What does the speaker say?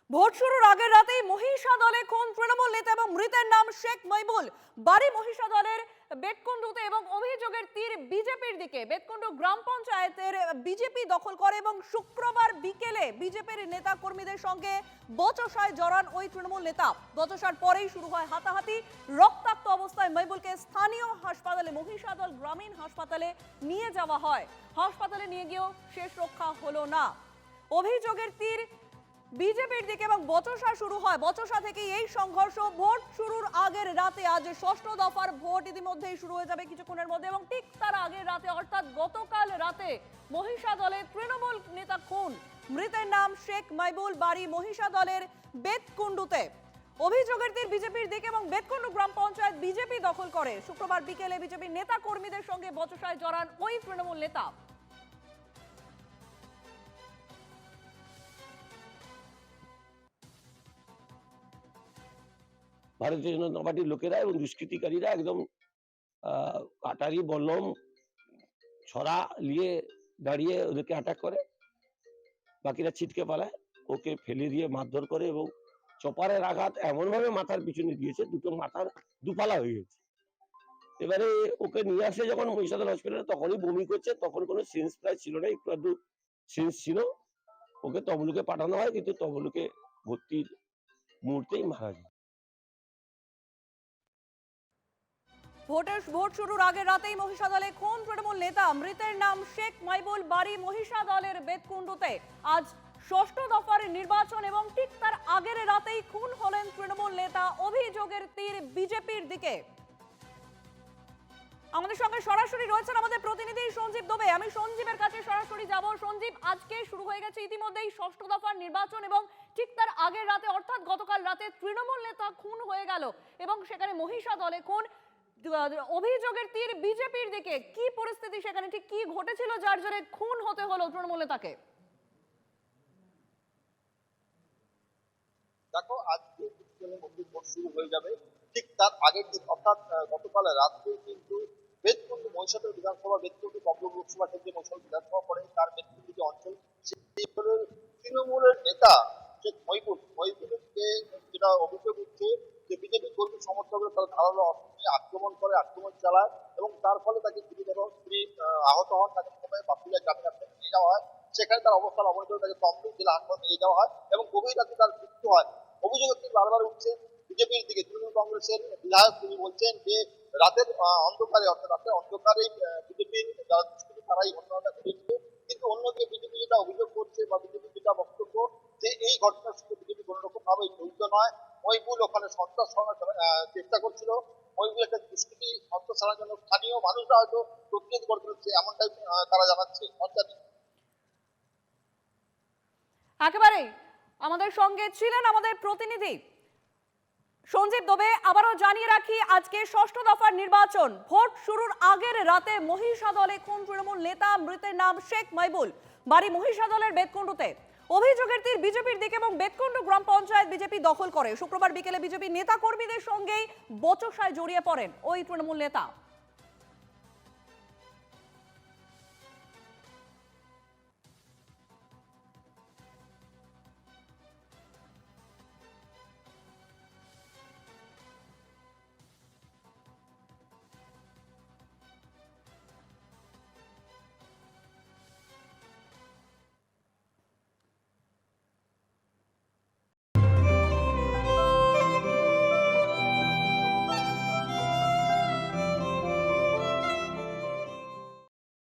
Vote শুরুর আগের রাতেই মহিষাদলে খুন তৃণমূল নেতা এবং মৃতের নাম শেখ মইবুল। বাড়ি মহিষাদলের বেতকুণ্ডুতে এবং অভিযোগের তীর বিজেপির দিকে। বেতকুণ্ডু গ্রাম পঞ্চায়েতের বিজেপি দখল করে এবং শুক্রবার বিকেলে বিজেপির নেতা কর্মীদের সঙ্গে বচসায় জড়ান ওই তৃণমূল নেতা। বচসার পরেই শুরু হয় হাতাহাতি। রক্তাক্ত অবস্থায় মইবুলকে স্থানীয় হাসপাতালে, মহিষাদল গ্রামীণ হাসপাতালে নিয়ে যাওয়া হয়। হাসপাতালে নিয়ে গিয়েও শেষ রক্ষা হলো না। অভিযোগের তীর বিজেপির দিকে এবং বচসা শুরু হয়। বচসা থেকে এই সংঘর্ষ। ভোট শুরুর আগের রাতে, আজ ষষ্ঠ দফার ভোট ইতিমধ্যেই শুরু হয়ে যাবে কিছুক্ষণের মধ্যে, এবং ঠিক তার আগের রাতে অর্থাৎ গতকাল রাতে মহিষাদলে তৃণমূল নেতা খুন। মৃতের নাম শেখ মইবুল, বাড়ি মহিষাদলের বেতকুণ্ডুতে। অভিযোগের তীর বিজেপির দিকে এবং বেতকুণ্ডু গ্রাম পঞ্চায়েত বিজেপি দখল করে। শুক্রবার বিকেলে বিজেপির নেতা কর্মীদের সঙ্গে বচসায় জড়ান ওই তৃণমূল নেতা। ভারতীয় জনতা পার্টির লোকেরা এবং দুষ্কৃতিকারীরা একদম কাটারি বল্লম ছড়া নিয়ে দাঁড়িয়ে ওদেরকে অ্যাটাক করে। বাকিরা ছিটকে পালায়। ওকে ফেলে দিয়ে মারধর করে এবং চপারের আঘাত এমন ভাবে মাথার পিছনে দিয়েছে, দুটো মাথার দুপালা হয়ে গেছে। এবারে ওকে নিয়ে আসে যখন মহিষাদল হসপিটালে, তখনই বমি করছে। তখন কোনো সেন্স প্রায় ছিল না, একটু আধটু সেন্স ছিল। ওকে তমলুকে পাঠানো হয়, কিন্তু তমলুকে ভর্তির মুহূর্তেই মারা যায়। ভোট শুরুর আগের রাতেই মহিষাদলে খুন তৃণমূল নেতা। মৃতের নাম শেখ মইবুল, বাড়ি মহিষাদলের বেতকুণ্ডুতে। আজ ষষ্ঠ দফার নির্বাচন এবং ঠিক তার আগের রাতেই খুন হলেন তৃণমূল নেতা। অভিযোগের তীর বিজেপির দিকে। আমাদের সঙ্গে সরাসরি রয়েছেন আমাদের প্রতিনিধি সঞ্জীব দোবে। আমি সঞ্জীবের কাছে সরাসরি যাব। সঞ্জীব, আজকে শুরু হয়ে গেছে ইতিমধ্যেই ষষ্ঠ দফার নির্বাচন এবং ঠিক তার আগের রাতে অর্থাৎ গতকাল রাতে তৃণমূল নেতা খুন হয়ে গেল এবং সেখানে মহিষাদলে খুন। অভিযোগের তীর বিজেপির দিকে। কি পরিস্থিতি সেখানে, ঠিক কি ঘটেছিল যার জেরে খুন হতে হলো তৃণমূল নেতাকে? দেখো, আজকে কিছুক্ষণের মধ্যে ভোট শুরু হয়ে যাবে। ঠিক তার আগের দিন অর্থাৎ গতকাল রাত্রে কিন্তু বেতকুণ্ডু মহিষাদল বিধানসভা, বেতকুণ্ডু তমলুক লোকসভা থেকে মহিষাদল বিধানসভা পড়ে, তার বেতকুণ্ডু যে অঞ্চল, সেই তৃণমূলের নেতা শেখ মইবুলকে যেটা অভিযোগ উঠছে যে বিজেপি কর্মী সমর্থকরা তারা ধারালো অস্ত্র নিয়ে আক্রমণ করে, আক্রমণ চালায় এবং তার ফলে তাকে গুরুতর আহত হন। তাকে প্রথমে বাঁকুড়া গ্রামীণ হাসপাতালে নিয়ে যাওয়া হয়। সেখানে তার অবস্থার অবনতি, তাকে তমলুক জেলা হাসপাতালে নিয়ে যাওয়া হয় এবং গভীর রাতে তার মৃত্যু হয়। অভিযোগ বারবার উঠছে বিজেপির দিকে। তৃণমূল কংগ্রেসের বিধায়ক তিনি বলছেন যে রাতের অন্ধকারে, অর্থাৎ রাতের অন্ধকারে বিজেপির যারা দুষ্কৃতী তারা এই ঘটনাটা ঘটেছে। কিন্তু অন্যদিকে বিজেপি যেটা অভিযোগ করছে বা বিজেপি যেটা বক্তব্য, যে এই ঘটনার সঙ্গে বিজেপি কোন রকম ভাবে জড়িত নয়। মইবুল ওখানে সন্ত্রাস ছড়ানোর চেষ্টা করছিল। মইবুল একটা দুষ্কৃতী সন্ত্রাস ছড়ানোর জন্য স্থানীয় মানুষরা হয়তো প্রতিরোধ করে ফেলছে, এমনটাই তারা জানাচ্ছে। একেবারেই আমাদের সঙ্গে ছিলেন আমাদের প্রতিনিধি সঞ্জীব দোবে। আবারও জানিয়ে রাখি, আজকে ষষ্ঠ দফার নির্বাচন। ভোট শুরুর আগের রাতে মহিষাদলে খুন তৃণমূল নেতা। মৃতের নাম শেখ মইবুল, বাড়ি মহিষাদলের বেতকুণ্ডুতে। অভিযোগের তীর বিজেপির দিকে এবং বেতকুণ্ডু গ্রাম পঞ্চায়েত বিজেপি দখল করে। শুক্রবার বিকেলে বিজেপি নেতা কর্মীদের সঙ্গেই বচসায় জড়িয়ে পড়েন ওই তৃণমূল নেতা।